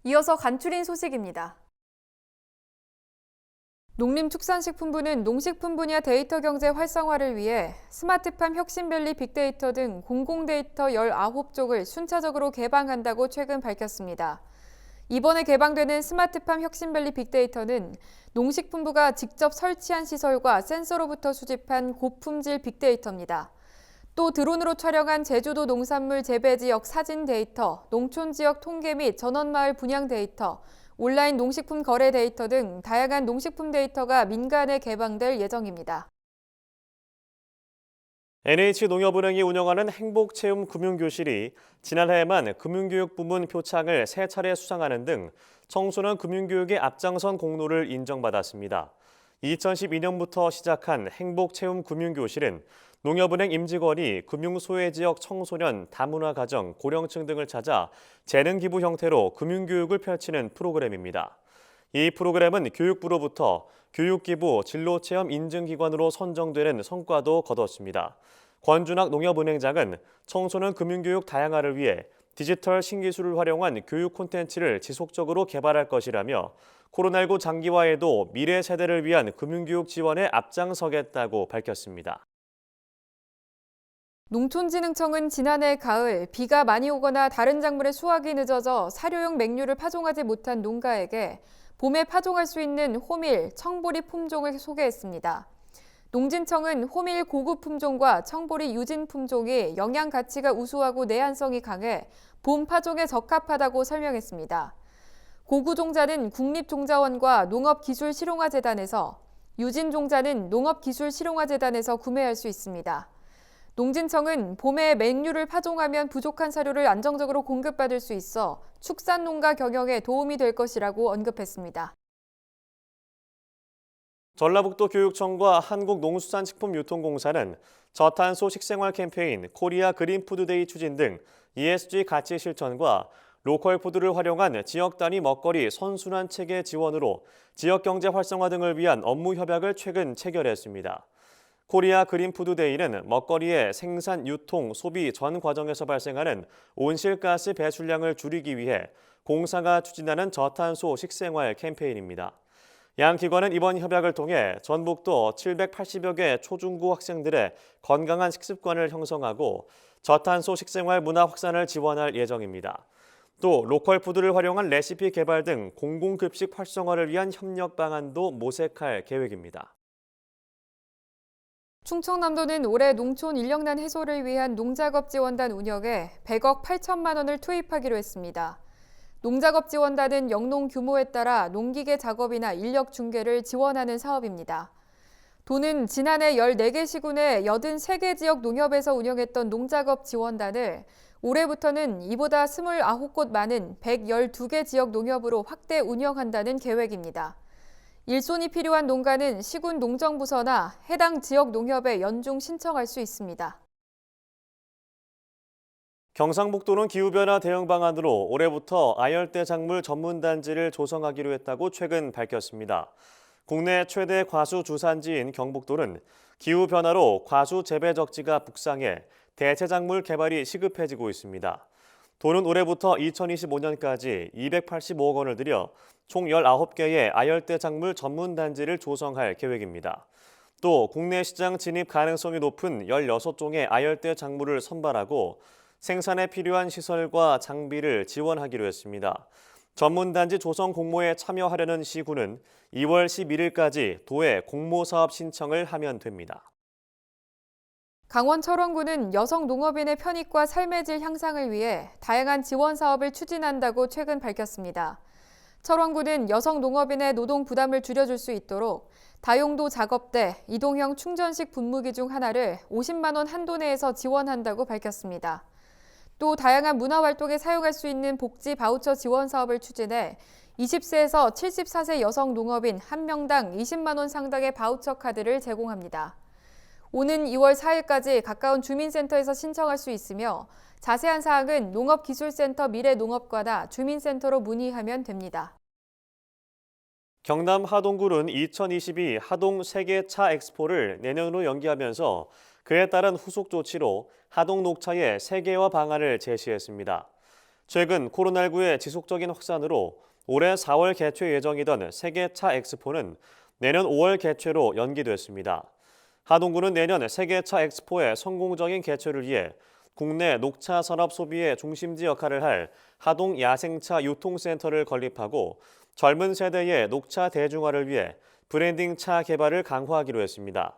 이어서 간추린 소식입니다. 농림축산식품부는 농식품 분야 데이터 경제 활성화를 위해 스마트팜 혁신밸리 빅데이터 등 공공데이터 19쪽을 순차적으로 개방한다고 최근 밝혔습니다. 이번에 개방되는 스마트팜 혁신밸리 빅데이터는 농식품부가 직접 설치한 시설과 센서로부터 수집한 고품질 빅데이터입니다. 또 드론으로 촬영한 제주도 농산물 재배 지역 사진 데이터, 농촌 지역 통계 및 전원마을 분양 데이터, 온라인 농식품 거래 데이터 등 다양한 농식품 데이터가 민간에 개방될 예정입니다. NH농협은행이 운영하는 행복체험 금융교실이 지난해에만 금융교육 부문 표창을 3차례 수상하는 등 청소년 금융교육의 앞장선 공로를 인정받았습니다. 2012년부터 시작한 행복체험 금융교실은 농협은행 임직원이 금융소외지역 청소년, 다문화 가정, 고령층 등을 찾아 재능 기부 형태로 금융교육을 펼치는 프로그램입니다. 이 프로그램은 교육부로부터 교육기부 진로체험 인증기관으로 선정되는 성과도 거뒀습니다. 권준학 농협은행장은 청소년 금융교육 다양화를 위해 디지털 신기술을 활용한 교육 콘텐츠를 지속적으로 개발할 것이라며 코로나19 장기화에도 미래 세대를 위한 금융교육 지원에 앞장서겠다고 밝혔습니다. 농촌진흥청은 지난해 가을 비가 많이 오거나 다른 작물의 수확이 늦어져 사료용 맹류를 파종하지 못한 농가에게 봄에 파종할 수 있는 호밀, 청보리 품종을 소개했습니다. 농진청은 호밀 고급 품종과 청보리 유진 품종이 영양 가치가 우수하고 내한성이 강해 봄 파종에 적합하다고 설명했습니다. 고구종자는 국립종자원과 농업기술실용화재단에서, 유진종자는 농업기술실용화재단에서 구매할 수 있습니다. 농진청은 봄에 맹류를 파종하면 부족한 사료를 안정적으로 공급받을 수 있어 축산농가 경영에 도움이 될 것이라고 언급했습니다. 전라북도 교육청과 한국농수산식품유통공사는 저탄소 식생활 캠페인 코리아 그린푸드데이 추진 등 ESG 가치 실천과 로컬 푸드를 활용한 지역 단위 먹거리 선순환 체계 지원으로 지역 경제 활성화 등을 위한 업무 협약을 최근 체결했습니다. 코리아 그린푸드데이는 먹거리의 생산, 유통, 소비 전 과정에서 발생하는 온실가스 배출량을 줄이기 위해 공사가 추진하는 저탄소 식생활 캠페인입니다. 양 기관은 이번 협약을 통해 전북도 780여 개 초중고 학생들의 건강한 식습관을 형성하고 저탄소 식생활 문화 확산을 지원할 예정입니다. 또 로컬 푸드를 활용한 레시피 개발 등 공공급식 활성화를 위한 협력 방안도 모색할 계획입니다. 충청남도는 올해 농촌 인력난 해소를 위한 농작업 지원단 운영에 100억 8천만 원을 투입하기로 했습니다. 농작업 지원단은 영농 규모에 따라 농기계 작업이나 인력 중개를 지원하는 사업입니다. 도는 지난해 14개 시군의 83개 지역 농협에서 운영했던 농작업 지원단을 올해부터는 이보다 29곳 많은 112개 지역 농협으로 확대 운영한다는 계획입니다. 일손이 필요한 농가는 시군 농정부서나 해당 지역 농협에 연중 신청할 수 있습니다. 경상북도는 기후변화 대응 방안으로 올해부터 아열대 작물 전문단지를 조성하기로 했다고 최근 밝혔습니다. 국내 최대 과수 주산지인 경북도는 기후변화로 과수 재배 적지가 북상해 대체 작물 개발이 시급해지고 있습니다. 도는 올해부터 2025년까지 285억 원을 들여 총 19개의 아열대 작물 전문단지를 조성할 계획입니다. 또 국내 시장 진입 가능성이 높은 16종의 아열대 작물을 선발하고 생산에 필요한 시설과 장비를 지원하기로 했습니다. 전문단지 조성 공모에 참여하려는 시군은 2월 11일까지 도에 공모사업 신청을 하면 됩니다. 강원 철원구는 여성 농업인의 편익과 삶의 질 향상을 위해 다양한 지원 사업을 추진한다고 최근 밝혔습니다. 철원구는 여성 농업인의 노동 부담을 줄여줄 수 있도록 다용도 작업대, 이동형 충전식 분무기 중 하나를 50만 원 한도 내에서 지원한다고 밝혔습니다. 또 다양한 문화활동에 사용할 수 있는 복지 바우처 지원 사업을 추진해 20세에서 74세 여성 농업인 1명당 20만 원 상당의 바우처 카드를 제공합니다. 오는 2월 4일까지 가까운 주민센터에서 신청할 수 있으며 자세한 사항은 농업기술센터 미래농업과나 주민센터로 문의하면 됩니다. 경남 하동군은 2022 하동 세계차 엑스포를 내년으로 연기하면서 그에 따른 후속 조치로 하동 녹차의 세계화 방안을 제시했습니다. 최근 코로나19의 지속적인 확산으로 올해 4월 개최 예정이던 세계차 엑스포는 내년 5월 개최로 연기됐습니다. 하동구는 내년 세계차 엑스포의 성공적인 개최를 위해 국내 녹차 산업 소비의 중심지 역할을 할 하동 야생차 유통센터를 건립하고 젊은 세대의 녹차 대중화를 위해 브랜딩 차 개발을 강화하기로 했습니다.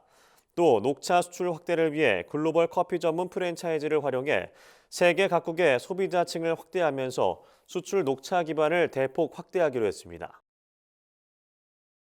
또 녹차 수출 확대를 위해 글로벌 커피 전문 프랜차이즈를 활용해 세계 각국의 소비자층을 확대하면서 수출 녹차 기반을 대폭 확대하기로 했습니다.